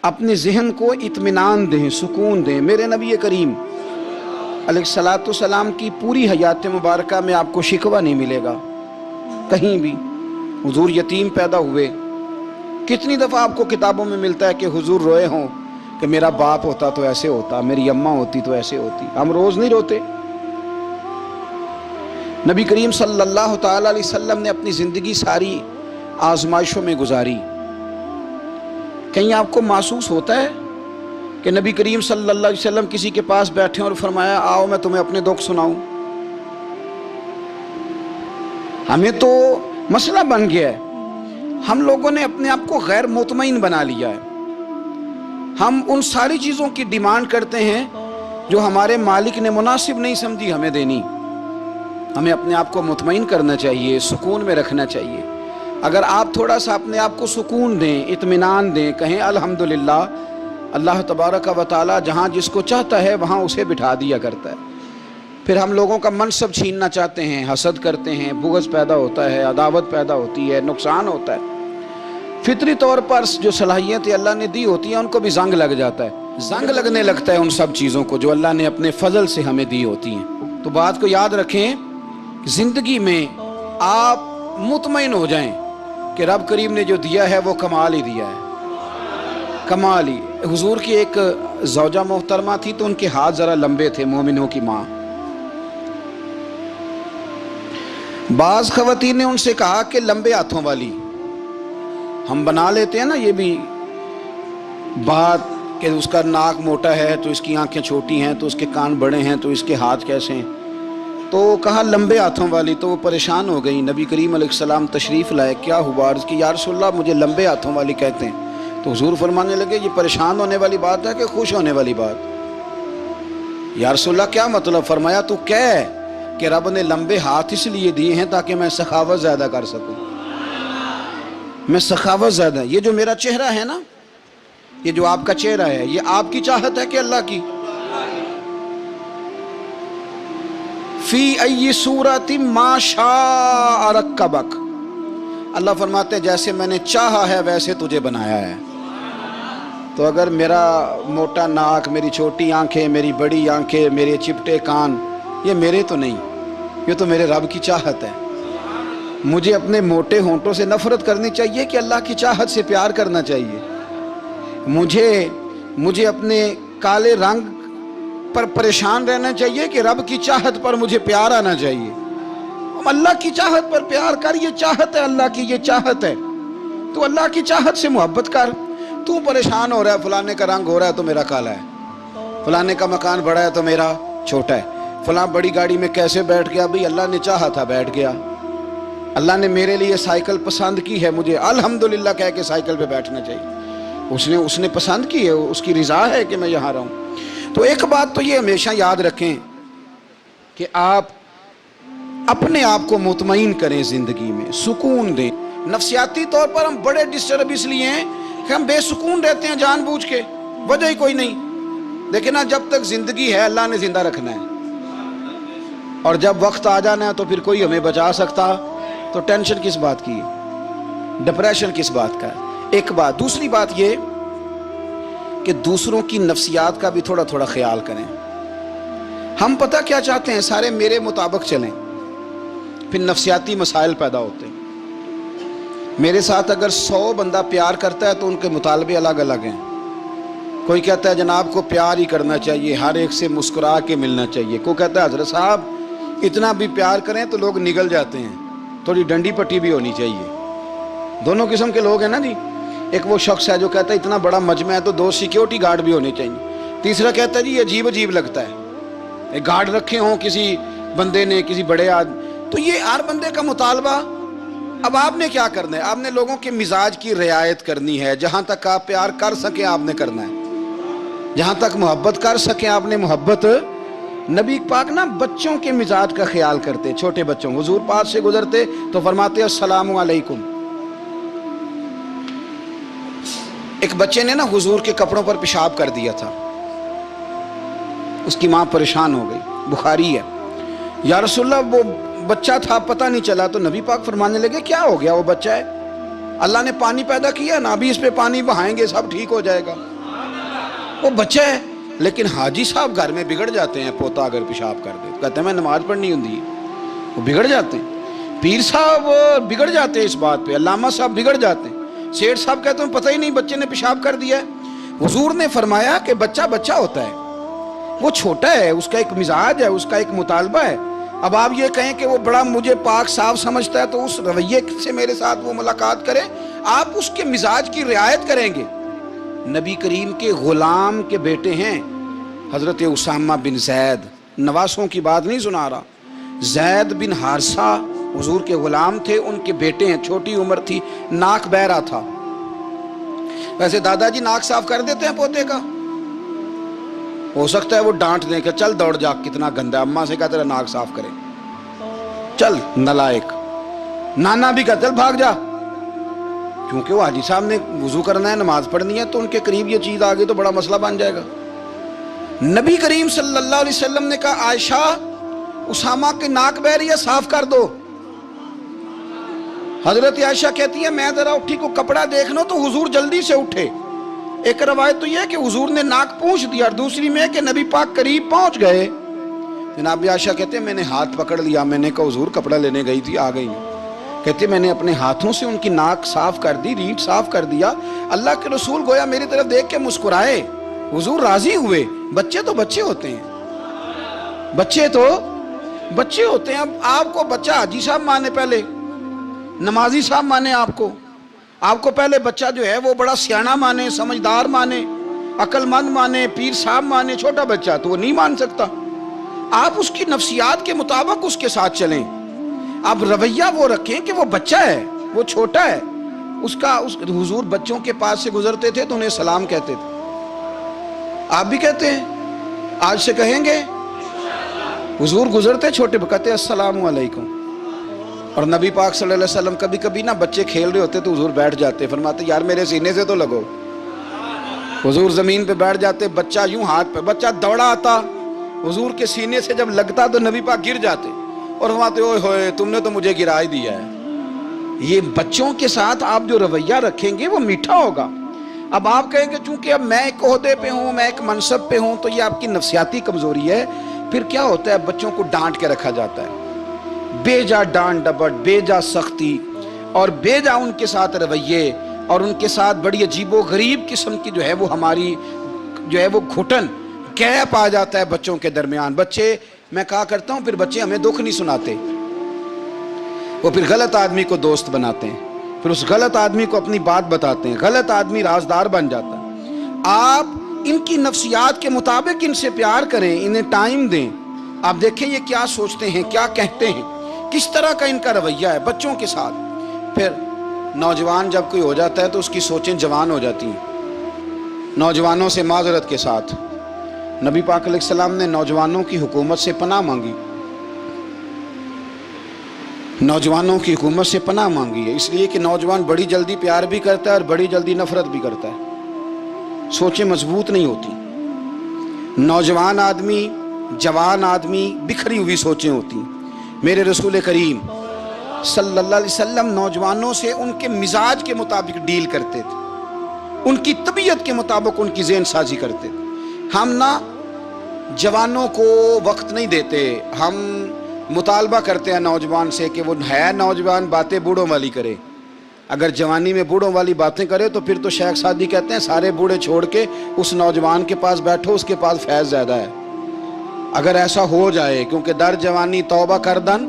اپنے ذہن کو اطمینان دیں، سکون دیں۔ میرے نبی کریم علیہ الصلوۃ والسلام کی پوری حیات مبارکہ میں آپ کو شکوہ نہیں ملے گا کہیں بھی۔ حضور یتیم پیدا ہوئے، کتنی دفعہ آپ کو کتابوں میں ملتا ہے کہ حضور روئے ہوں کہ میرا باپ ہوتا تو ایسے ہوتا، میری اماں ہوتی تو ایسے ہوتی۔ ہم روز نہیں روتے۔ نبی کریم صلی اللہ تعالی علیہ وسلم نے اپنی زندگی ساری آزمائشوں میں گزاری۔ کہیں آپ کو محسوس ہوتا ہے کہ نبی کریم صلی اللہ علیہ وسلم کسی کے پاس بیٹھے اور فرمایا آؤ میں تمہیں اپنے دکھ سناؤں؟ ہمیں تو مسئلہ بن گیا ہے، ہم لوگوں نے اپنے آپ کو غیر مطمئن بنا لیا ہے۔ ہم ان ساری چیزوں کی ڈیمانڈ کرتے ہیں جو ہمارے مالک نے مناسب نہیں سمجھی ہمیں دینی۔ ہمیں اپنے آپ کو مطمئن کرنا چاہیے، سکون میں رکھنا چاہیے۔ اگر آپ تھوڑا سا اپنے آپ کو سکون دیں، اطمینان دیں، کہیں الحمدللہ، اللہ تبارک و تعالی جہاں جس کو چاہتا ہے وہاں اسے بٹھا دیا کرتا ہے۔ پھر ہم لوگوں کا منصب چھیننا چاہتے ہیں، حسد کرتے ہیں، بغض پیدا ہوتا ہے، عداوت پیدا ہوتی ہے، نقصان ہوتا ہے۔ فطری طور پر جو صلاحیتیں اللہ نے دی ہوتی ہیں ان کو بھی زنگ لگ جاتا ہے، زنگ لگنے لگتا ہے ان سب چیزوں کو جو اللہ نے اپنے فضل سے ہمیں دی ہوتی ہیں۔ تو بات کو یاد رکھیں، زندگی میں آپ مطمئن ہو جائیں کہ رب کریم نے جو دیا ہے وہ کمال ہی دیا ہے، کمال ہی۔ حضور کی ایک زوجہ محترمہ تھی تو ان کے ہاتھ ذرا لمبے تھے، مومنوں کی ماں۔ بعض خواتین نے ان سے کہا کہ لمبے ہاتھوں والی، ہم بنا لیتے ہیں نا یہ بھی بات کہ اس کا ناک موٹا ہے تو اس کی آنکھیں چھوٹی ہیں تو اس کے کان بڑے ہیں تو اس کے ہاتھ کیسے ہیں، تو کہا لمبے ہاتھوں والی۔ تو وہ پریشان ہو گئی، نبی کریم علیہ السلام تشریف لائے، کیا ہوا؟ عرض کی یا رسول اللہ مجھے لمبے ہاتھوں والی کہتے ہیں۔ تو حضور فرمانے لگے یہ پریشان ہونے والی بات ہے کہ خوش ہونے والی بات؟ یا رسول اللہ کیا مطلب؟ فرمایا تو کہہ کہ رب نے لمبے ہاتھ اس لیے دیے ہیں تاکہ میں سخاوت زیادہ کر سکوں، میں سخاوت زیادہ۔ یہ جو میرا چہرہ ہے نا، یہ جو آپ کا چہرہ ہے، یہ آپ کی چاہت ہے کہ اللہ کی؟ فی ای صورت ما شاء رکبک، اللہ فرماتے ہیں جیسے میں نے چاہا ہے ویسے تجھے بنایا ہے۔ تو اگر میرا موٹا ناک، میری چھوٹی آنکھیں، میری بڑی آنکھیں، میرے چپٹے کان، یہ میرے تو نہیں، یہ تو میرے رب کی چاہت ہے۔ مجھے اپنے موٹے ہونٹوں سے نفرت کرنی چاہیے کہ اللہ کی چاہت سے پیار کرنا چاہیے؟ مجھے اپنے کالے رنگ پر پریشان رہنا چاہیے کہ رب کی چاہت پر مجھے پیار آنا چاہیے؟ اللہ کی چاہت پر پیار کر، یہ چاہت ہے اللہ کی، یہ چاہت ہے۔ تو اللہ کی چاہت سے محبت کر۔ تو پریشان ہو رہا ہے فلانے کا رنگ ہو رہا ہے تو میرا کالا ہے، فلانے کا مکان بڑا ہے تو میرا چھوٹا ہے، فلاں بڑی گاڑی میں کیسے بیٹھ گیا؟ بھئی اللہ نے چاہا تھا بیٹھ گیا۔ اللہ نے میرے لیے سائیکل پسند کی ہے، مجھے الحمدللہ کہہ کے سائیکل پہ بیٹھنا چاہیے۔ اس نے پسند کی ہے، اس کی رضا ہے کہ میں یہاں رہوں۔ تو ایک بات تو یہ ہمیشہ یاد رکھیں کہ آپ اپنے آپ کو مطمئن کریں، زندگی میں سکون دیں۔ نفسیاتی طور پر ہم بڑے ڈسٹرب اس لیے ہیں کہ ہم بے سکون رہتے ہیں جان بوجھ کے، وجہ ہی کوئی نہیں۔ لیکن جب تک زندگی ہے اللہ نے زندہ رکھنا ہے، اور جب وقت آ جانا ہے تو پھر کوئی ہمیں بچا سکتا، تو ٹینشن کس بات کی، ڈپریشن کس بات کا ہے؟ ایک بات۔ دوسری بات یہ کہ دوسروں کی نفسیات کا بھی تھوڑا تھوڑا خیال کریں۔ ہم پتہ کیا چاہتے ہیں؟ سارے میرے مطابق چلیں، پھر نفسیاتی مسائل پیدا ہوتے ہیں۔ میرے ساتھ اگر 100 بندہ پیار کرتا ہے تو ان کے مطالبے الگ الگ ہیں۔ کوئی کہتا ہے جناب کو پیار ہی کرنا چاہیے، ہر ایک سے مسکرا کے ملنا چاہیے۔ کوئی کہتا ہے حضرت صاحب اتنا بھی پیار کریں تو لوگ نگل جاتے ہیں، تھوڑی ڈنڈی پٹی بھی ہونی چاہیے۔ دونوں قسم کے لوگ ہیں نا جی۔ ایک وہ شخص ہے جو کہتا ہے اتنا بڑا مجمع ہے تو 2 سیکیورٹی گارڈ بھی ہونے چاہیے۔ تیسرا کہتا ہے جی یہ عجیب عجیب لگتا ہے، گارڈ رکھے ہوں کسی بندے نے، کسی بڑے آدمی۔ تو یہ ہر بندے کا مطالبہ۔ اب آپ نے کیا کرنا ہے؟ آپ نے لوگوں کے مزاج کی رعایت کرنی ہے۔ جہاں تک آپ پیار کر سکیں آپ نے کرنا ہے، جہاں تک محبت کر سکیں آپ نے محبت۔ نبی پاک نا بچوں کے مزاج کا خیال کرتے، چھوٹے بچوں، حضور پاس سے گزرتے تو فرماتے السلام علیکم۔ ایک بچے نے نا حضور کے کپڑوں پر پیشاب کر دیا تھا، اس کی ماں پریشان ہو گئی، بخاری ہے۔ یا رسول اللہ وہ بچہ تھا پتہ نہیں چلا، تو نبی پاک فرمانے لگے کیا ہو گیا، وہ بچہ ہے، اللہ نے پانی پیدا کیا نا، ابھی اس پہ پانی بہائیں گے سب ٹھیک ہو جائے گا۔ وہ بچہ ہے، لیکن حاجی صاحب گھر میں بگڑ جاتے ہیں، پوتا اگر پیشاب کر دے کہتے ہیں میں نماز پڑھنی ہوں، وہ بگڑ جاتے ہیں۔ پیر صاحب بگڑ جاتے ہیں اس بات پہ، علامہ صاحب بگڑ جاتے ہیں، سیٹھ صاحب کہتے ہیں پتہ ہی نہیں بچے نے پیشاب کر دیا ہے۔ حضور نے فرمایا کہ بچہ بچہ ہوتا ہے، وہ چھوٹا ہے، اس کا ایک مزاج ہے، اس کا ایک مطالبہ ہے۔ اب آپ یہ کہیں کہ وہ بڑا مجھے پاک صاف سمجھتا ہے تو اس رویے سے میرے ساتھ وہ ملاقات کرے، آپ اس کے مزاج کی رعایت کریں گے۔ نبی کریم کے غلام کے بیٹے ہیں حضرت اسامہ بن زید، نواسوں کی بات نہیں سنا رہا، زید بن حارثہ حضور کے غلام تھے، ان کے بیٹے ہیں، چھوٹی عمر تھی، ناک بہ رہا تھا۔ ویسے دادا جی ناک صاف کر دیتے ہیں پوتے کا، ہو سکتا ہے وہ ڈانٹ دیں کہ چل دوڑ جا کتنا گندا ہے، اماں سے کہا تیرا ناک صاف کرے، چل نلائق، نانا بھی کہا چل بھاگ جا، کیونکہ وہ حاجی صاحب نے وضو کرنا ہے، نماز پڑھنی ہے، تو ان کے قریب یہ چیز آ گئی تو بڑا مسئلہ بن جائے گا۔ نبی کریم صلی اللہ علیہ وسلم نے کہا عائشہ اسامہ کے ناک بہ رہی ہے صاف کر دو۔ حضرت عائشہ کہتی ہے میں ذرا اٹھی کو کپڑا دیکھنا تو حضور جلدی سے اٹھے۔ ایک روایت تو یہ ہے کہ حضور نے ناک پونچھ دیا، اور دوسری میں کہ نبی پاک قریب پہنچ گئے۔ جناب عائشہ کہتے ہیں میں نے ہاتھ پکڑ لیا، میں نے کہا حضور کپڑا لینے گئی تھی آ گئی۔ کہتے میں نے اپنے ہاتھوں سے ان کی ناک صاف کر دی، ریٹ صاف کر دیا۔ اللہ کے رسول گویا میری طرف دیکھ کے مسکرائے، حضور راضی ہوئے۔ بچے تو بچے ہوتے ہیں، بچے تو بچے ہوتے ہیں۔ اب آپ کو بچہ حاجی صاحب مانے، پہلے نمازی صاحب مانے، آپ کو پہلے بچہ جو ہے وہ بڑا سیانہ مانے، سمجھدار مانے، عقل مند مانے، پیر صاحب مانے۔ چھوٹا بچہ تو وہ نہیں مان سکتا، آپ اس کی نفسیات کے مطابق اس کے ساتھ چلیں۔ اب رویہ وہ رکھیں کہ وہ بچہ ہے، وہ چھوٹا ہے، حضور بچوں کے پاس سے گزرتے تھے تو انہیں سلام کہتے تھے، آپ بھی کہتے ہیں، آج سے کہیں گے؟ حضور گزرتے چھوٹے کہتے السلام علیکم۔ اور نبی پاک صلی اللہ علیہ وسلم کبھی کبھی نا بچے کھیل رہے ہوتے تو حضور بیٹھ جاتے، فرماتے یار میرے سینے سے تو لگو۔ حضور زمین پہ بیٹھ جاتے، بچہ یوں ہاتھ پہ، بچہ دوڑا آتا، حضور کے سینے سے جب لگتا تو نبی پاک گر جاتے اور فرماتے اوئے ہوئے تم نے تو مجھے گرا ہی دیا ہے۔ یہ بچوں کے ساتھ آپ جو رویہ رکھیں گے وہ میٹھا ہوگا۔ اب آپ کہیں گے چونکہ اب میں ایک عہدے پہ ہوں، میں ایک منصب پہ ہوں، تو یہ آپ کی نفسیاتی کمزوری ہے۔ پھر کیا ہوتا ہے، بچوں کو ڈانٹ کے رکھا جاتا ہے، بے جا ڈانٹ ڈپٹ، بے جا سختی، اور بے جا ان کے ساتھ رویے، اور ان کے ساتھ بڑی عجیب و غریب قسم کی جو ہے وہ ہماری جو ہے وہ گھٹن گیپ آ جاتا ہے بچوں کے درمیان۔ بچے، میں کہا کرتا ہوں، پھر بچے ہمیں دکھ نہیں سناتے، وہ پھر غلط آدمی کو دوست بناتے ہیں، پھر اس غلط آدمی کو اپنی بات بتاتے ہیں، غلط آدمی رازدار بن جاتا ہے۔ آپ ان کی نفسیات کے مطابق ان سے پیار کریں، انہیں ٹائم دیں، آپ دیکھیں یہ کیا سوچتے ہیں، کیا کہتے ہیں، کس طرح کا ان کا رویہ ہے بچوں کے ساتھ۔ پھر نوجوان جب کوئی ہو جاتا ہے تو اس کی سوچیں جوان ہو جاتی ہیں۔ نوجوانوں سے معذرت کے ساتھ نبی پاک علیہ السلام نے نوجوانوں کی حکومت سے پناہ مانگی، نوجوانوں کی حکومت سے پناہ مانگی ہے، اس لیے کہ نوجوان بڑی جلدی پیار بھی کرتا ہے اور بڑی جلدی نفرت بھی کرتا ہے، سوچیں مضبوط نہیں ہوتی۔ نوجوان آدمی، جوان آدمی، بکھری ہوئی سوچیں ہوتی ہیں۔ میرے رسول کریم صلی اللہ علیہ وسلم نوجوانوں سے ان کے مزاج کے مطابق ڈیل کرتے تھے، ان کی طبیعت کے مطابق ان کی ذہن سازی کرتے تھے۔ ہم نہ جوانوں کو وقت نہیں دیتے، ہم مطالبہ کرتے ہیں نوجوان سے کہ وہ ہے نوجوان، باتیں بوڑھوں والی کرے۔ اگر جوانی میں بوڑھوں والی باتیں کرے تو پھر تو شیخ سعدی کہتے ہیں سارے بوڑھے چھوڑ کے اس نوجوان کے پاس بیٹھو، اس کے پاس فیض زیادہ ہے۔ اگر ایسا ہو جائے، کیونکہ در جوانی توبہ کردن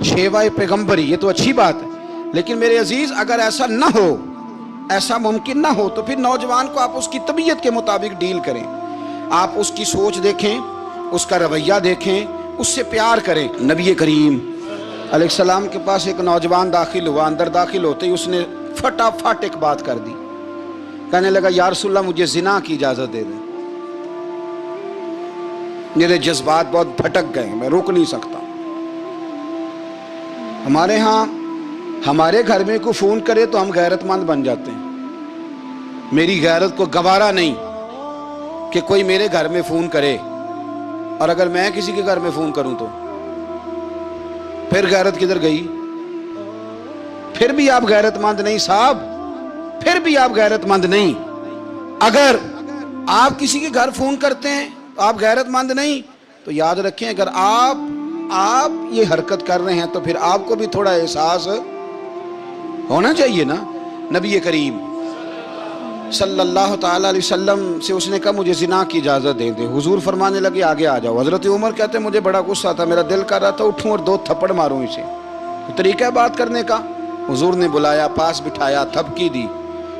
شیوہ پیغمبری، یہ تو اچھی بات ہے، لیکن میرے عزیز اگر ایسا نہ ہو، ایسا ممکن نہ ہو، تو پھر نوجوان کو آپ اس کی طبیعت کے مطابق ڈیل کریں۔ آپ اس کی سوچ دیکھیں، اس کا رویہ دیکھیں، اس سے پیار کریں۔ نبی کریم علیہ السلام کے پاس ایک نوجوان داخل ہوا، اندر داخل ہوتے ہی اس نے فٹافٹ ایک بات کر دی، کہنے لگا یا رسول اللہ مجھے زنا کی اجازت دے دیں، میرے جذبات بہت بھٹک گئے، میں روک نہیں سکتا۔ ہمارے ہاں ہمارے گھر میں کوئی فون کرے تو ہم غیرت مند بن جاتے ہیں، میری غیرت کو گوارا نہیں کہ کوئی میرے گھر میں فون کرے، اور اگر میں کسی کے گھر میں فون کروں تو پھر غیرت کدھر گئی؟ پھر بھی آپ غیرت مند نہیں صاحب، پھر بھی آپ غیرت مند نہیں۔ اگر آپ کسی کے گھر فون کرتے ہیں تو آپ غیرت مند نہیں، تو یاد رکھیں اگر آپ یہ حرکت کر رہے ہیں تو پھر آپ کو بھی تھوڑا احساس ہونا چاہیے نا۔ نبی کریم صلی اللہ تعالی علیہ وسلم سے اس نے کہا مجھے زنا کی اجازت دے دیں، حضور فرمانے لگے آگے آ جاؤ۔ حضرت عمر کہتے ہیں مجھے بڑا غصہ تھا، میرا دل کر رہا تھا اٹھوں اور 2 تھپڑ ماروں اسے، تو طریقہ ہے بات کرنے کا۔ حضور نے بلایا، پاس بٹھایا، تھپکی دی،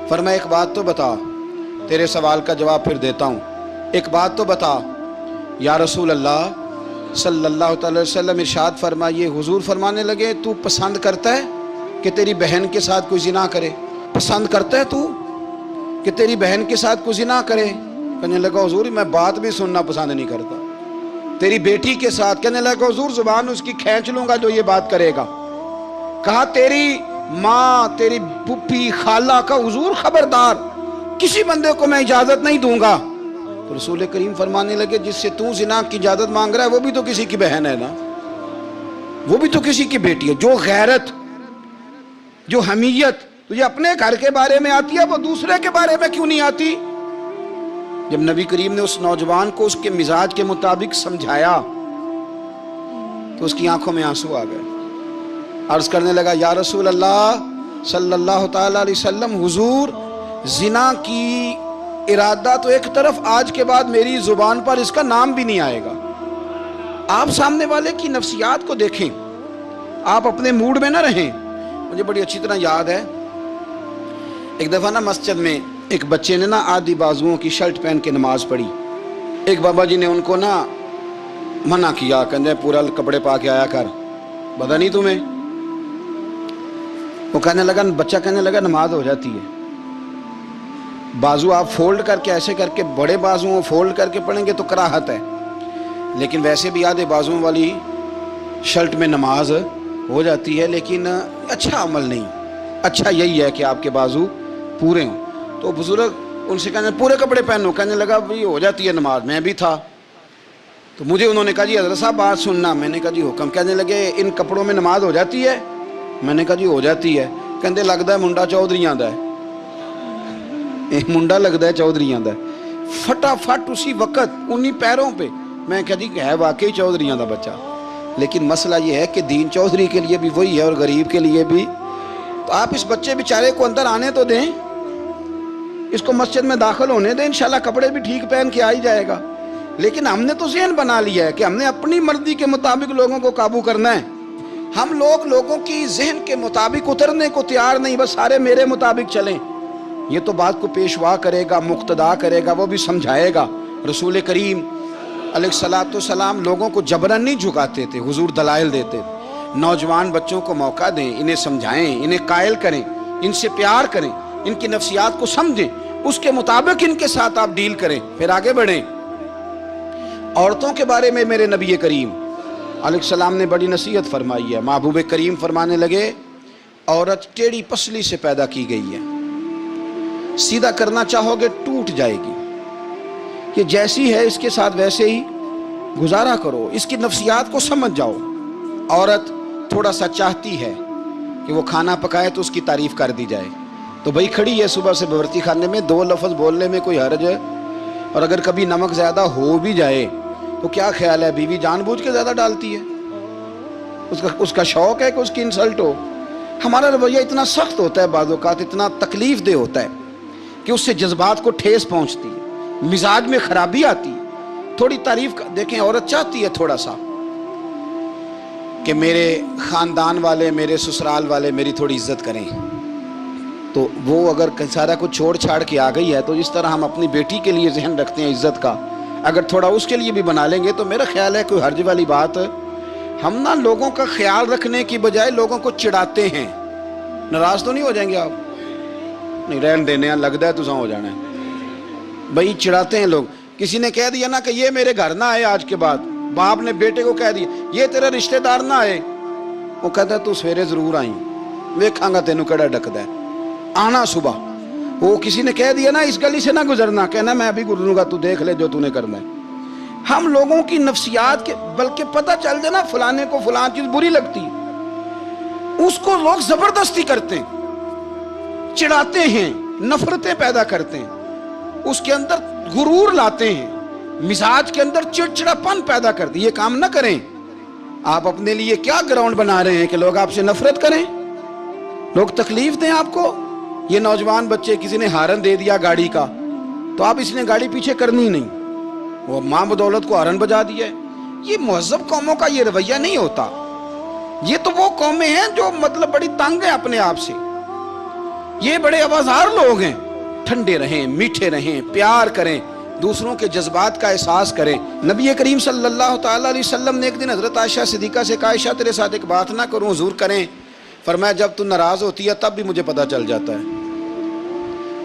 فرمایا ایک بات تو بتا، تیرے سوال کا جواب پھر دیتا ہوں، ایک بات تو بتا۔ یا رسول اللہ صلی اللہ تعالی وسلم ارشاد فرمائیے۔ حضور فرمانے لگے تو پسند کرتا ہے کہ تیری بہن کے ساتھ کوئی زنا کرے؟ پسند کرتا ہے تو کہ تیری بہن کے ساتھ کوئی زنا کرے؟ کہنے لگا حضور میں بات بھی سننا پسند نہیں کرتا۔ تیری بیٹی کے ساتھ؟ کہنے لگا حضور زبان اس کی کھینچ لوں گا جو یہ بات کرے گا۔ کہا تیری ماں، تیری پھوپھی، خالہ کا؟ حضور خبردار کسی بندے کو میں اجازت نہیں دوں گا۔ تو رسول کریم فرمانے لگے جس سے تو زنا کی اجازت مانگ رہا ہے وہ بھی تو کسی کی بہن ہے نا، وہ بھی تو کسی کی بیٹی ہے۔ جو غیرت، جو حمیت تجھے اپنے گھر کے بارے میں آتی ہے وہ دوسرے کے بارے میں کیوں نہیں آتی؟ جب نبی کریم نے اس نوجوان کو اس کے مزاج کے مطابق سمجھایا تو اس کی آنکھوں میں آنسو آ گئے۔ عرض کرنے لگا یا رسول اللہ صلی اللہ تعالی علیہ وسلم، حضور زنا کی ارادہ تو ایک طرف، آج کے بعد میری زبان پر اس کا نام بھی نہیں آئے گا۔ آپ سامنے والے کی نفسیات کو دیکھیں، آپ اپنے موڈ میں نہ رہیں۔ مجھے بڑی اچھی طرح یاد ہے ایک دفعہ نا مسجد میں ایک بچے نے نا آدھی بازوؤں کی شرٹ پہن کے نماز پڑھی۔ ایک بابا جی نے ان کو نا منع کیا، کہتے ہیں پورا کپڑے پا کے آیا کر، پتہ نہیں تمہیں؟ وہ کہنے لگا، بچہ کہنے لگا نماز ہو جاتی ہے، بازو آپ فولڈ کر کے ایسے کر کے، بڑے بازوؤں فولڈ کر کے پڑھیں گے تو کراہت ہے، لیکن ویسے بھی آدھے بازوؤں والی شرٹ میں نماز ہو جاتی ہے، لیکن اچھا عمل نہیں، اچھا یہی ہے کہ آپ کے بازو پورے ہوں۔ تو بزرگ ان سے کہنے پورے کپڑے پہنو، کہنے لگا بھائی ہو جاتی ہے نماز، میں بھی تھا۔ تو مجھے انہوں نے کہا جی حضرت صاحب بات سننا، میں نے کہا جی حکم۔ کہنے لگے ان کپڑوں میں نماز ہو جاتی ہے؟ میں نے کہا جی ہو جاتی ہے۔ کہندے لگتا ہے منڈا چودھریاں دا ہے، منڈا لگتا ہے چودھریاں دا ہے۔ فٹافٹ اسی وقت انہی پیروں پہ میں کہا جی ہے واقعی چودھریاں دا بچہ، لیکن مسئلہ یہ ہے کہ دین چودھری کے لیے بھی وہی ہے اور غریب کے لیے بھی۔ تو آپ اس بچے بیچارے کو اندر آنے تو دیں، اس کو مسجد میں داخل ہونے دیں، انشاءاللہ کپڑے بھی ٹھیک پہن کے آ ہی جائے گا۔ لیکن ہم نے تو ذہن بنا لیا ہے کہ ہم نے اپنی مرضی کے مطابق لوگوں کو قابو کرنا ہے۔ ہم لوگوں کی ذہن کے مطابق اترنے کو تیار نہیں، بس سارے میرے مطابق چلیں۔ یہ تو بات کو پیشوا کرے گا، مقتدا کرے گا، وہ بھی سمجھائے گا۔ رسول کریم علیہ الصلوۃ والسلام لوگوں کو جبرن نہیں جھکاتے تھے، حضور دلائل دیتے تھے۔ نوجوان بچوں کو موقع دیں، انہیں سمجھائیں، انہیں قائل کریں، ان سے پیار کریں، ان کی نفسیات کو سمجھیں، اس کے مطابق ان کے ساتھ آپ ڈیل کریں، پھر آگے بڑھیں۔ عورتوں کے بارے میں میرے نبی کریم علیہ السلام نے بڑی نصیحت فرمائی ہے۔ محبوب کریم فرمانے لگے عورت ٹیڑھی پسلی سے پیدا کی گئی ہے، سیدھا کرنا چاہو گے ٹوٹ جائے گی، کہ جیسی ہے اس کے ساتھ ویسے ہی گزارا کرو، اس کی نفسیات کو سمجھ جاؤ۔ عورت تھوڑا سا چاہتی ہے کہ وہ کھانا پکائے تو اس کی تعریف کر دی جائے، تو بھائی کھڑی ہے صبح سے باورچی خانے میں، 2 لفظ بولنے میں کوئی حرج ہے؟ اور اگر کبھی نمک زیادہ ہو بھی جائے تو کیا خیال ہے بیوی جان بوجھ کے زیادہ ڈالتی ہے؟ اس کا شوق ہے کہ اس کی انسلٹ ہو؟ ہمارا رویہ اتنا سخت ہوتا ہے، بعض اوقات اتنا تکلیف دہ ہوتا ہے کہ اس سے جذبات کو ٹھیس پہنچتی ہے، مزاج میں خرابی آتی ہے۔ تھوڑی تعریف دیکھیں، عورت چاہتی ہے تھوڑا سا کہ میرے خاندان والے، میرے سسرال والے میری تھوڑی عزت کریں، تو وہ اگر سارا کچھ چھوڑ چھاڑ کے آ گئی ہے تو جس طرح ہم اپنی بیٹی کے لیے ذہن رکھتے ہیں عزت کا، اگر تھوڑا اس کے لیے بھی بنا لیں گے تو میرا خیال ہے کوئی حرج والی بات۔ ہم نا لوگوں کا خیال رکھنے کی بجائے لوگوں کو چڑھاتے ہیں۔ ناراض تو نہیں ہو جائیں گے آپ؟ نہیں رہن دینے ہیں، لگتا ہے تو ہو جانا ہے بھائی، چڑھاتے ہیں لوگ۔ کسی نے کہہ دیا نا کہ یہ میرے گھر نہ آئے آج کے بعد، باپ نے بیٹے کو کہہ دیا یہ تیرا رشتہ دار نہ آئے، وہ کہتا ہے تو سویرے ضرور آئی، ویکھاں گا تینوں کیڑا ڈکدا ہے، آنا صبح۔ وہ کسی نے کہہ دیا نا اس گلی سے نہ گزرنا، کہنا میں ابھی گزروں گا، تو دیکھ لے جو تو نے کرنا ہے۔ ہم لوگوں کی نفسیات کے، بلکہ پتہ چل جائے نا فلانے کو فلان چیز بری لگتی، اس کو لوگ زبردستی کرتے ہیں, چڑھاتے ہیں, نفرتیں پیدا کرتے ہیں, اس کے اندر غرور لاتے ہیں, مزاج کے اندر چڑچڑاپن پیدا کرتے ہیں. یہ کام نہ کریں. آپ اپنے لیے کیا گراؤنڈ بنا رہے ہیں کہ لوگ آپ سے نفرت کریں, لوگ تکلیف دیں آپ کو. یہ نوجوان بچے کسی نے ہارن دے دیا گاڑی کا, تو آپ اس نے گاڑی پیچھے کرنی نہیں, وہ ماں بدولت کو ہارن بجا دیا ہے. یہ مہذب قوموں کا یہ رویہ نہیں ہوتا. یہ تو وہ قومیں ہیں جو مطلب بڑی تنگ ہیں اپنے آپ سے. یہ بڑے آوازار لوگ ہیں. ٹھنڈے رہیں, میٹھے رہیں, پیار کریں, دوسروں کے جذبات کا احساس کریں. نبی کریم صلی اللہ تعالیٰ علیہ وسلم نے ایک دن حضرت عائشہ صدیقہ سے کہا, عائشہ تیرے ساتھ ایک بات نہ کروں, حضور کریں. فرمایا جب تو ناراض ہوتی ہے تب بھی مجھے پتہ چل جاتا ہے,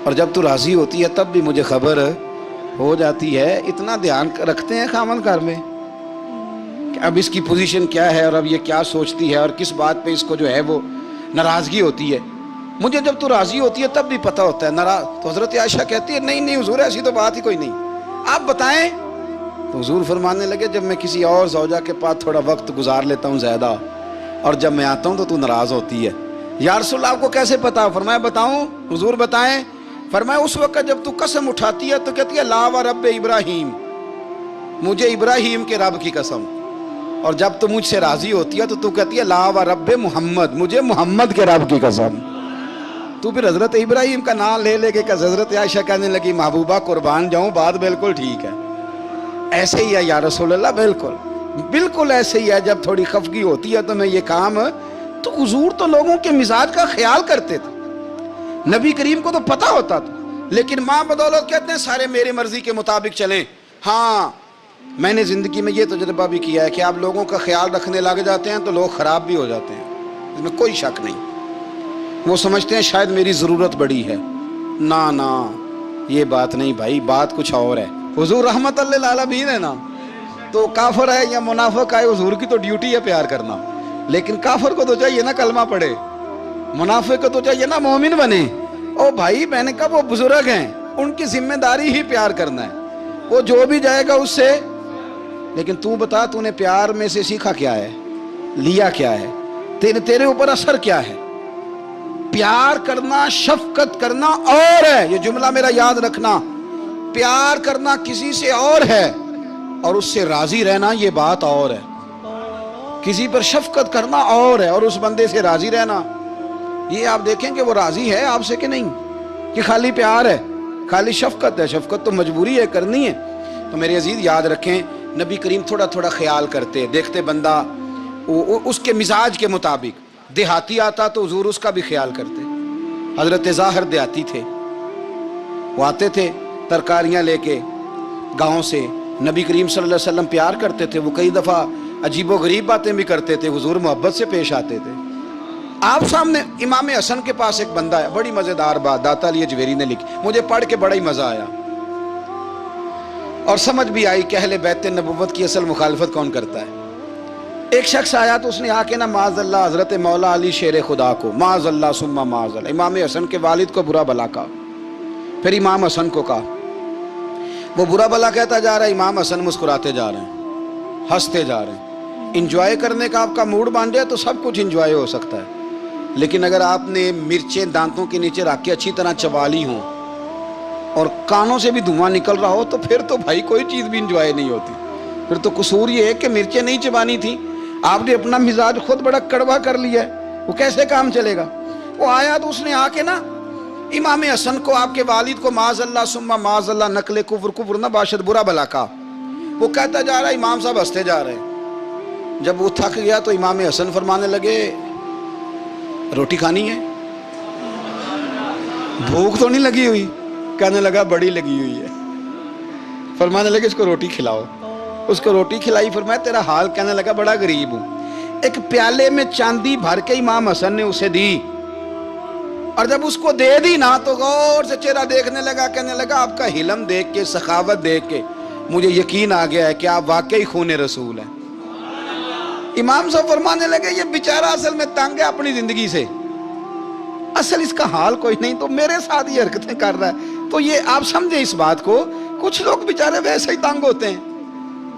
اور جب تو راضی ہوتی ہے تب بھی مجھے خبر ہو جاتی ہے. اتنا دھیان رکھتے ہیں خامن گھر میں کہ اب اس کی پوزیشن کیا ہے, اور اب یہ کیا سوچتی ہے, اور کس بات پہ اس کو جو ہے وہ ناراضگی ہوتی ہے. مجھے جب تو راضی ہوتی ہے تب بھی پتہ ہوتا ہے. ناراض تو حضرت عائشہ کہتی ہے نہیں حضور ایسی تو بات ہی کوئی نہیں, آپ بتائیں. تو حضور فرمانے لگے جب میں کسی اور زوجہ کے پاس تھوڑا وقت گزار لیتا ہوں زیادہ, اور جب میں آتا ہوں تو ناراض ہوتی ہے. یا رسول اللہ آپ کو کیسے پتا؟ فرمایا بتاؤں حضور بتائیں. فرمایا اس وقت جب تو قسم اٹھاتی ہے تو کہتی ہے لا و رب ابراہیم, مجھے ابراہیم کے رب کی قسم. اور جب تو مجھ سے راضی ہوتی ہے تو کہتی ہے لا و رب محمد, مجھے محمد کے رب کی قسم. تو پھر حضرت ابراہیم کا نام لے لے کے حضرت عائشہ کہنے لگی محبوبہ قربان جاؤں, بات بالکل ٹھیک ہے. ایسے ہی ہے یا رسول اللہ, بالکل ایسے ہی ہے. جب تھوڑی خفگی ہوتی ہے تو میں یہ کام, تو حضور تو لوگوں کے مزاج کا خیال کرتے تھے. نبی کریم کو تو پتہ ہوتا تھا, لیکن ماں بدولت کہتے ہیں سارے میرے مرضی کے مطابق چلیں. ہاں میں نے زندگی میں یہ تجربہ بھی کیا ہے کہ آپ لوگوں کا خیال رکھنے لگ جاتے ہیں تو لوگ خراب بھی ہو جاتے ہیں, اس میں کوئی شک نہیں. وہ سمجھتے ہیں شاید میری ضرورت بڑی ہے. نہ یہ بات نہیں بھائی, بات کچھ اور ہے. حضور رحمت للعالمین ہے نا, تو کافر ہے یا منافق ہے, حضور کی تو ڈیوٹی ہے پیار کرنا. لیکن کافر کو تو چاہیے نا کلمہ پڑھے, منافق کو تو چاہیے نا مومن بنے. او بھائی میں نے کہا وہ بزرگ ہیں, ان کی ذمہ داری ہی پیار کرنا ہے, وہ جو بھی جائے گا اس سے. لیکن تو بتا تو نے پیار میں سے سیکھا کیا ہے, لیا کیا ہے, تیرے اوپر اثر کیا ہے. پیار کرنا, شفقت کرنا اور ہے, یہ جملہ میرا یاد رکھنا. پیار کرنا کسی سے اور ہے, اور اس سے راضی رہنا یہ بات اور ہے. کسی پر شفقت کرنا اور ہے, اور اس بندے سے راضی رہنا یہ آپ دیکھیں کہ وہ راضی ہے آپ سے کہ نہیں, کہ خالی پیار ہے, خالی شفقت ہے. شفقت تو مجبوری ہے, کرنی ہے. تو میرے عزیز یاد رکھیں نبی کریم تھوڑا تھوڑا خیال کرتے, دیکھتے بندہ اس کے مزاج کے مطابق. دیہاتی آتا تو حضور اس کا بھی خیال کرتے. حضرت ظاہر دیہاتی تھے, وہ آتے تھے ترکاریاں لے کے گاؤں سے. نبی کریم صلی اللہ علیہ وسلم پیار کرتے تھے, وہ کئی دفعہ عجیب و غریب باتیں بھی کرتے تھے, حضور محبت سے پیش آتے تھے. آپ سامنے امام حسن کے پاس ایک بندہ ہے, بڑی مزیدار بات داتا علی اجویری نے لکھی, مجھے پڑھ کے بڑا ہی مزہ آیا اور سمجھ بھی آئی کہ اہل بیت نبوت کی اصل مخالفت کون کرتا ہے. ایک شخص آیا تو اس نے آ کے نا معاذ اللہ حضرت مولا علی شیر خدا کو, معاذ اللہ ثم معاذ اللہ, امام حسن کے والد کو برا بلا کہا. پھر امام حسن کو کہا, وہ برا بلا کہتا جا رہا ہے, امام حسن مسکراتے جا رہے ہیں, ہنستے جا رہے ہیں. انجوائے کرنے کا آپ کا موڈ بن جائے تو سب کچھ انجوائے ہو سکتا ہے, لیکن اگر آپ نے مرچیں دانتوں کے نیچے رکھ کے اچھی طرح چبا لی ہوں اور کانوں سے بھی دھواں نکل رہا ہو تو پھر تو بھائی کوئی چیز بھی انجوائے نہیں ہوتی. پھر تو قصور یہ ہے کہ مرچیں نہیں چبانی تھی, آپ نے اپنا مزاج خود بڑا کڑوا کر لیا ہے, وہ کیسے کام چلے گا. وہ آیا تو اس نے آ کے نا امام حسن کو, آپ کے والد کو معاذ اللہ ثم معاذ اللہ نقل کفر نہ باشد برا بلا کا. وہ کہتا جا رہا ہے, امام صاحب ہنستے جا رہے ہیں. جب وہ تھک گیا تو امام حسن فرمانے لگے روٹی کھانی ہے, بھوک تو نہیں لگی ہوئی؟ کہنے لگا بڑی لگی ہوئی ہے. فرمانے لگے اس کو روٹی کھلاؤ. اس کو روٹی کھلائی. فرمایا تیرا حال؟ کہنے لگا بڑا غریب ہوں. ایک پیالے میں چاندی بھر کے امام حسن نے اسے دی, اور جب اس کو دے دی نا تو غور سے چہرہ دیکھنے لگا, کہنے لگا آپ کا حلم دیکھ کے, سخاوت دیکھ کے مجھے یقین آ گیا ہے کہ آپ واقعی خون رسول ہیں. امام صاحب فرمانے لگے یہ بیچارہ اصل میں تنگ ہے اپنی زندگی سے, اصل اس کا حال کوئی نہیں, تو میرے ساتھ یہ حرکتیں کر رہا ہے. تو یہ آپ سمجھیں اس بات کو, کچھ لوگ بیچارے ویسے ہی تنگ ہوتے ہیں,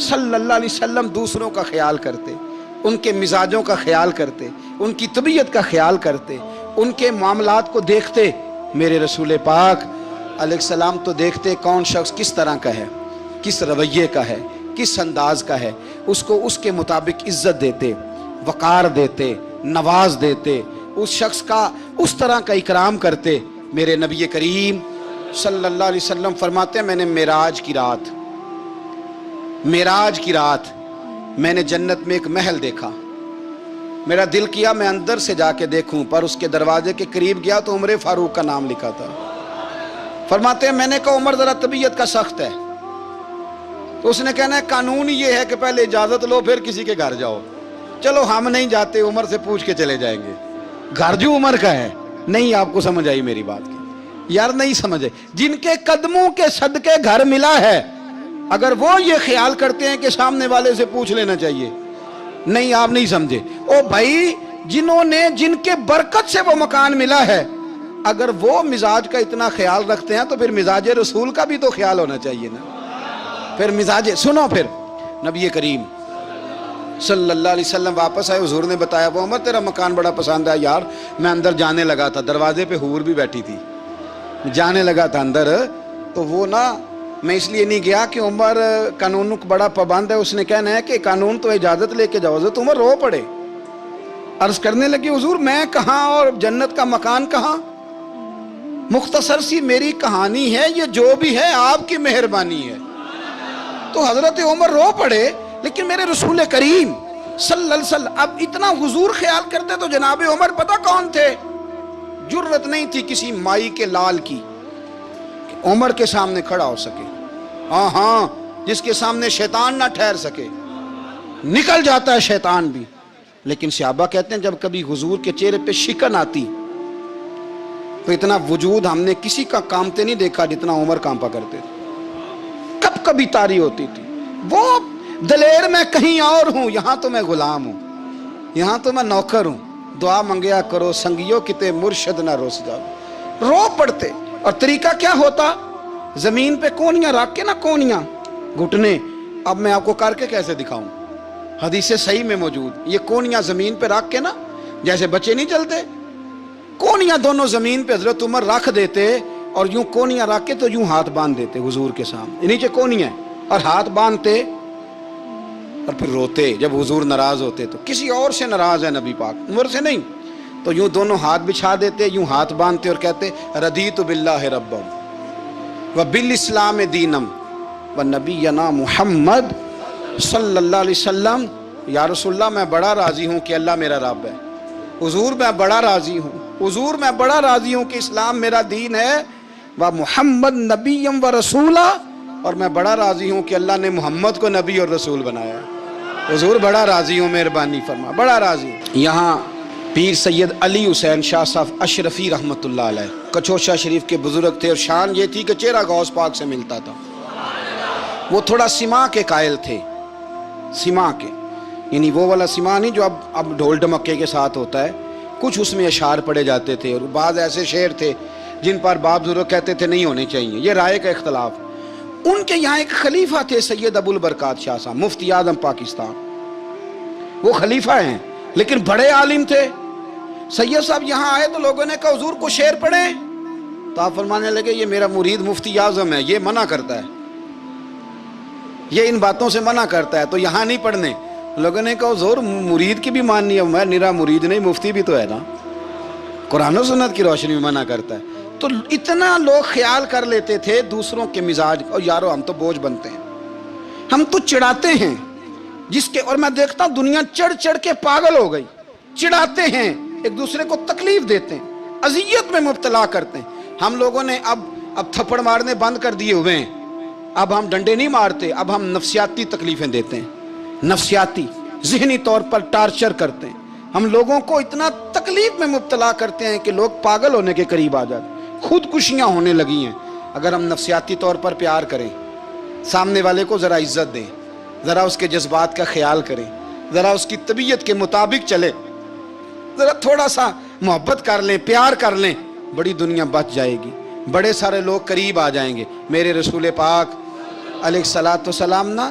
صلی اللہ علیہ وسلم دوسروں کا خیال کرتے، ان کے مزاجوں کا خیال کرتے، ان کی طبیعت کا خیال کرتے، ان کے معاملات کو دیکھتے۔ میرے رسول پاک علیہ السلام تو دیکھتے کون شخص کس طرح کا ہے، کس رویے کا ہے، کس انداز کا ہے، اس کو اس کے مطابق عزت دیتے، وقار دیتے، نواز دیتے، اس شخص کا اس طرح کا اکرام کرتے۔ میرے نبی کریم صلی اللہ علیہ وسلم فرماتے ہیں میں نے معراج کی رات میں نے جنت میں ایک محل دیکھا، میرا دل کیا میں اندر سے جا کے دیکھوں، پر اس کے دروازے کے قریب گیا تو عمر فاروق کا نام لکھا تھا۔ فرماتے ہیں میں نے کہا عمر ذرا طبیعت کا سخت ہے، تو اس نے کہنا ہے قانون یہ ہے کہ پہلے اجازت لو پھر کسی کے گھر جاؤ۔ چلو ہم نہیں جاتے، عمر سے پوچھ کے چلے جائیں گے، گھر جو عمر کا ہے۔ نہیں، آپ کو سمجھ آئی میری بات کی؟ یار نہیں سمجھے۔ جن کے قدموں کے صدقے گھر ملا ہے، اگر وہ یہ خیال کرتے ہیں کہ سامنے والے سے پوچھ لینا چاہیے، نہیں آپ نہیں سمجھے۔ او بھائی، جن کے برکت سے وہ مکان ملا ہے، اگر وہ مزاج کا اتنا خیال رکھتے ہیں تو پھر مزاج رسول کا بھی تو خیال ہونا چاہیے نا۔ پھر مزاج سنو، پھر نبی کریم صلی اللہ علیہ وسلم واپس آئے، حضور نے بتایا وہ عمر تیرا مکان بڑا پسند ہے یار، میں اندر جانے لگا تھا، دروازے پہ حور بھی بیٹھی تھی، جانے لگا تھا اندر، تو وہ نا میں اس لیے نہیں گیا کہ عمر قانون کا بڑا پابند ہے، اس نے کہنا ہے کہ قانون تو اجازت لے کے جاؤ۔ حضرت عمر رو پڑے، عرض کرنے لگے حضور میں کہاں اور جنت کا مکان کہاں، مختصر سی میری کہانی ہے، یہ جو بھی ہے آپ کی مہربانی ہے۔ تو حضرت عمر رو پڑے، لیکن میرے رسول کریم صلی اللہ علیہ وسلم اب اتنا حضور خیال کرتے تو جناب عمر پتہ کون تھے؟ جرت نہیں تھی کسی مائی کے لال کی کہ عمر کے سامنے کھڑا ہو سکے، ہاں جس کے سامنے شیطان نہ ٹھہر سکے، نکل جاتا ہے شیطان بھی۔ لیکن صحابہ کہتے ہیں جب کبھی حضور کے چہرے پہ شکن آتی تو اتنا وجود ہم نے کسی کا کامتے نہیں دیکھا جتنا عمر کانپا کرتے تھے، کب کبھی تاری ہوتی تھی۔ وہ دلیر میں کہیں اور ہوں، یہاں تو میں غلام ہوں، یہاں تو میں نوکر ہوں، دعا منگیا کرو سنگیو کتے مرشد نہ روس جاؤ۔ رو پڑتے، اور طریقہ کیا ہوتا؟ زمین پہ کونیاں رکھ کے نا، کونیاں گھٹنے، اب میں آپ کو کر کے کیسے دکھاؤں، حدیث صحیح میں موجود، یہ کونیاں زمین پہ رکھ کے نا، جیسے بچے نہیں چلتے، کونیاں دونوں زمین پہ حضرت عمر رکھ دیتے، اور یوں کونیاں رکھ کے تو یوں ہاتھ باندھ دیتے حضور کے سامنے، نیچے کونیاں اور ہاتھ باندھتے، اور پھر روتے جب حضور ناراض ہوتے تو کسی اور سے ناراض ہے نبی پاک، عمر سے نہیں، تو یوں دونوں ہاتھ بچھا دیتے، یوں ہاتھ باندھتے اور کہتے رضیت باللہ ربا وبالاسلام دینم ونبینا محمد صلی اللہ علیہ وسلم۔ یا رسول اللہ میں بڑا راضی ہوں کہ اللہ میرا رب ہے، حضور میں بڑا راضی ہوں، حضور میں بڑا راضی ہوں کہ اسلام میرا دین ہے، و محمد نبیم و رسولہ، اور میں بڑا راضی ہوں کہ اللہ نے محمد کو نبی اور رسول بنایا ہے۔ حضور بڑا راضی ہوں، مہربانی فرما، بڑا راضی ہوں۔ یہاں پیر سید علی حسین شاہ صاحب اشرفی رحمۃ اللہ علیہ کچوشا شریف کے بزرگ تھے، اور شان یہ تھی کہ چہرہ غوث پاک سے ملتا تھا۔ وہ تھوڑا سما کے قائل تھے، سما کے، یعنی وہ والا سما نہیں جو اب ڈھول ڈمکے کے ساتھ ہوتا ہے، کچھ اس میں اشعار پڑے جاتے تھے، اور بعض ایسے شعر تھے جن پر باپ بزرگ کہتے تھے نہیں ہونے چاہیے، یہ رائے کا اختلاف۔ ان کے یہاں ایک خلیفہ تھے سید ابو البرکات شاہ صاحب، مفتی اعظم پاکستان، وہ خلیفہ ہیں لیکن بڑے عالم تھے۔ سید صاحب یہاں آئے تو لوگوں نے کہا حضور کو شعر پڑھیں، تو آپ فرمانے لگے یہ میرا مرید مفتی اعظم ہے، یہ منع کرتا ہے، یہ ان باتوں سے منع کرتا ہے، تو یہاں نہیں پڑھنے۔ لوگوں نے کہا حضور مرید کی بھی ماننی ہے، میں نرا مرید نہیں، مفتی بھی تو ہے نا، قرآن و سنت کی روشنی میں منع کرتا ہے۔ تو اتنا لوگ خیال کر لیتے تھے دوسروں کے مزاج، اور یارو ہم تو بوجھ بنتے ہیں، ہم تو چڑھاتے ہیں جس کے، اور میں دیکھتا ہوں دنیا چڑھ چڑھ کے پاگل ہو گئی، چڑھاتے ہیں ایک دوسرے کو تکلیف دیتے ہیں، اذیت میں مبتلا کرتے ہیں۔ ہم لوگوں نے اب تھپڑ مارنے بند کر دیے ہوئے ہیں، اب ہم ڈنڈے نہیں مارتے، اب ہم نفسیاتی تکلیفیں دیتے ہیں، نفسیاتی ذہنی طور پر ٹارچر کرتے ہیں، ہم لوگوں کو اتنا تکلیف میں مبتلا کرتے ہیں کہ لوگ پاگل ہونے کے قریب آ جاتے ہیں، خودکشیاں ہونے لگی ہیں۔ اگر ہم نفسیاتی طور پر پیار کریں، سامنے والے کو ذرا عزت دیں، ذرا اس کے جذبات کا خیال کریں، ذرا اس کی طبیعت کے مطابق چلے، ذرا تھوڑا سا محبت کر لیں، پیار کر لیں، بڑی دنیا بچ جائے گی، بڑے سارے لوگ قریب آ جائیں گے۔ میرے رسول پاک علیہ الصلوۃ والسلام نا